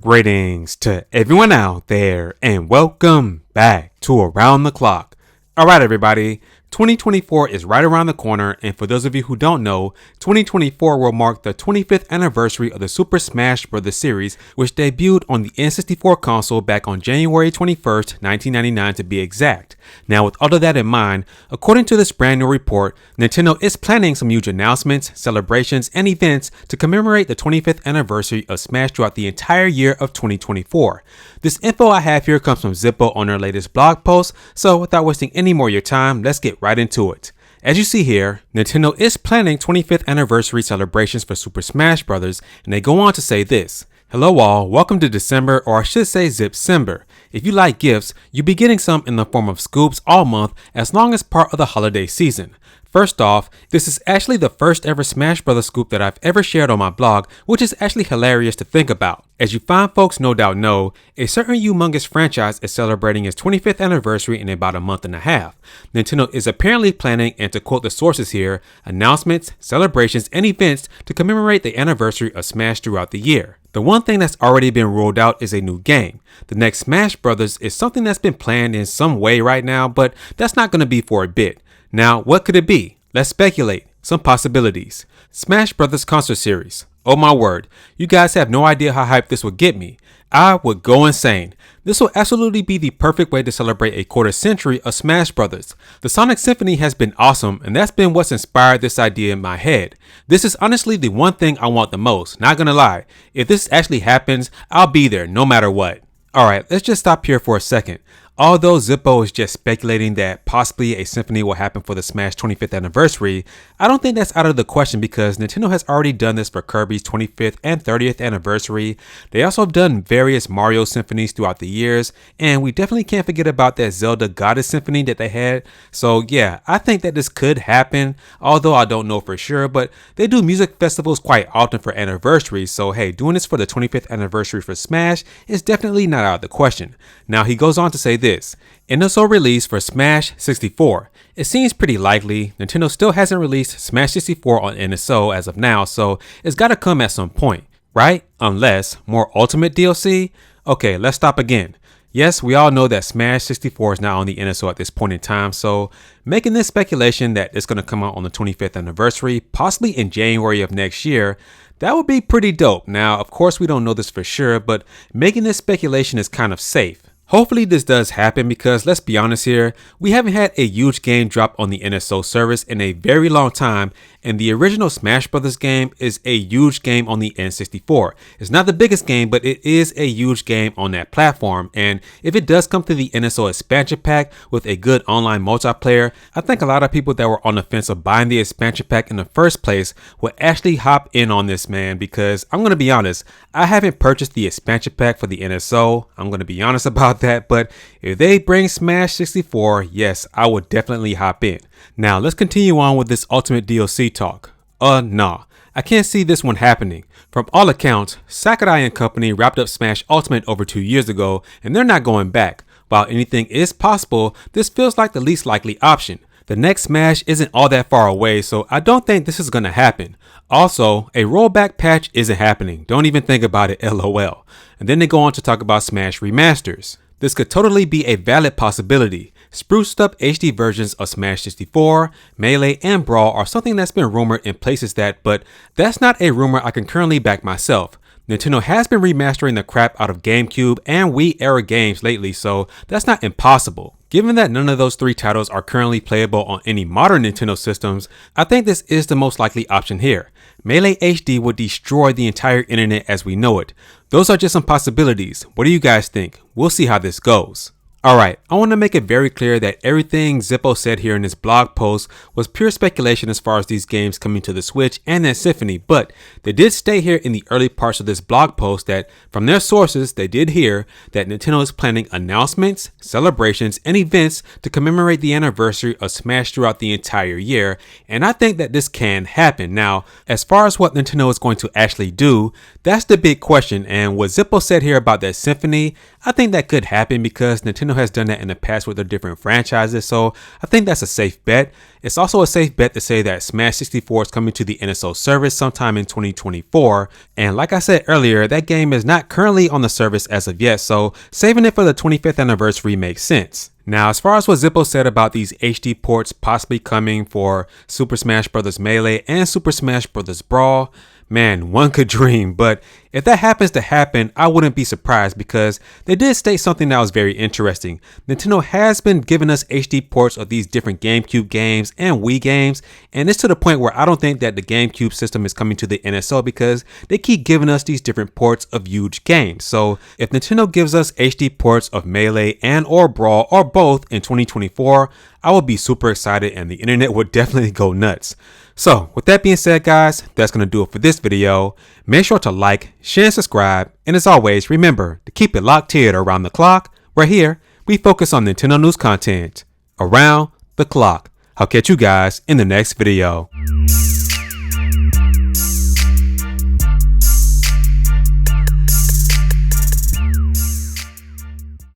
Greetings to everyone out there and welcome back to Around the Clock. Alright everybody, 2024 is right around the corner, and for those of you who don't know, 2024 will mark the 25th anniversary of the Super Smash Bros. Series, which debuted on the N64 console back on January 21st, 1999 to be exact. Now with all of that in mind, according to this brand new report, Nintendo is planning some huge announcements, celebrations, and events to commemorate the 25th anniversary of Smash throughout the entire year of 2024. This info I have here comes from Zippo on their latest blog post, so without wasting any more of your time, let's get right into it. As you see here, Nintendo is planning 25th anniversary celebrations for Super Smash Bros. And they go on to say this: "Hello all, welcome to December, or I should say Zipcember. If you like gifts, you'll be getting some in the form of scoops all month as long as part of the holiday season. First off, this is actually the first ever Smash Bros. Scoop that I've ever shared on my blog, which is actually hilarious to think about. As you fine folks no doubt know, a certain humongous franchise is celebrating its 25th anniversary in about a month and a half. Nintendo is apparently planning, and to quote the sources here, announcements, celebrations, and events to commemorate the anniversary of Smash throughout the year. The one thing that's already been ruled out is a new game. The next Smash Bros. Is something that's been planned in some way right now, but that's not going to be for a bit. Now, what could it be? Let's speculate. Some possibilities. Smash Bros. Concert Series. Oh my word, you guys have no idea how hyped this would get me. I would go insane. This will absolutely be the perfect way to celebrate a quarter century of Smash Bros. The Sonic Symphony has been awesome, and that's been what's inspired this idea in my head. This is honestly the one thing I want the most, not gonna lie. If this actually happens, I'll be there no matter what. Alright, let's just stop here for a second. Although Zippo is just speculating that possibly a symphony will happen for the Smash 25th anniversary, I don't think that's out of the question because Nintendo has already done this for Kirby's 25th and 30th anniversary. They also have done various Mario symphonies throughout the years, and we definitely can't forget about that Zelda Goddess Symphony that they had. So yeah, I think that this could happen, although I don't know for sure, but they do music festivals quite often for anniversaries, so hey, doing this for the 25th anniversary for Smash is definitely not out of the question. Now he goes on to say this: NSO release for Smash 64. It seems pretty likely. Nintendo still hasn't released Smash 64 on NSO as of now, so it's gotta come at some point, right? Unless more Ultimate DLC? Okay, let's stop again. Yes, we all know that Smash 64 is not on the NSO at this point in time, so making this speculation that it's gonna come out on the 25th anniversary, possibly in January of next year, that would be pretty dope. Now, of course, we don't know this for sure, but making this speculation is kind of safe. Hopefully this does happen because let's be honest here, we haven't had a huge game drop on the NSO service in a very long time, and the original Smash Bros. Game is a huge game on the N64. It's not the biggest game, but it is a huge game on that platform, and if it does come to the NSO expansion pack with a good online multiplayer, I think a lot of people that were on the fence of buying the expansion pack in the first place will actually hop in on this, man, because I'm going to be honest, I haven't purchased the expansion pack for the NSO. I'm going to be honest about that, but if they bring Smash 64, yes, I would definitely hop in. Now let's continue on with this Ultimate DLC talk. Nah, I can't see this one happening. From all accounts, Sakurai and company wrapped up Smash Ultimate over 2 years ago, and they're not going back. While anything is possible, this feels like the least likely option. The next Smash isn't all that far away, so I don't think this is gonna happen. Also, a rollback patch isn't happening. Don't even think about it, LOL. And then they go on to talk about Smash remasters. This could totally be a valid possibility. Spruced up HD versions of Smash 64, Melee, and Brawl are something that's been rumored in places but that's not a rumor I can currently back myself. Nintendo has been remastering the crap out of GameCube and Wii era games lately, so that's not impossible. Given that none of those three titles are currently playable on any modern Nintendo systems, I think this is the most likely option here. Melee HD would destroy the entire internet as we know it. Those are just some possibilities. What do you guys think? We'll see how this goes. Alright, I want to make it very clear that everything Zippo said here in this blog post was pure speculation as far as these games coming to the Switch and that Symphony, but they did stay here in the early parts of this blog post that from their sources they did hear that Nintendo is planning announcements, celebrations, and events to commemorate the anniversary of Smash throughout the entire year, and I think that this can happen. Now, as far as what Nintendo is going to actually do, that's the big question, and what Zippo said here about that Symphony, I think that could happen because Nintendo Nintendo has done that in the past with their different franchises, so I think that's a safe bet. It's also a safe bet to say that Smash 64 is coming to the NSO service sometime in 2024, and like I said earlier, that game is not currently on the service as of yet, so saving it for the 25th anniversary makes sense. Now, as far as what Zippo said about these HD ports possibly coming for Super Smash Bros. Melee and Super Smash Bros. Brawl, man, one could dream, but if that happens to happen, I wouldn't be surprised because they did state something that was very interesting. Nintendo has been giving us HD ports of these different GameCube games and Wii games, and it's to the point where I don't think that the GameCube system is coming to the NSO because they keep giving us these different ports of huge games. So if Nintendo gives us HD ports of Melee and or Brawl or both in 2024, I would be super excited and the internet would definitely go nuts. So with that being said, guys, that's going to do it for this video. Make sure to like, share, and subscribe. And as always, remember to keep it locked here at Around the Clock. Right here, we focus on Nintendo news content around the clock. I'll catch you guys in the next video.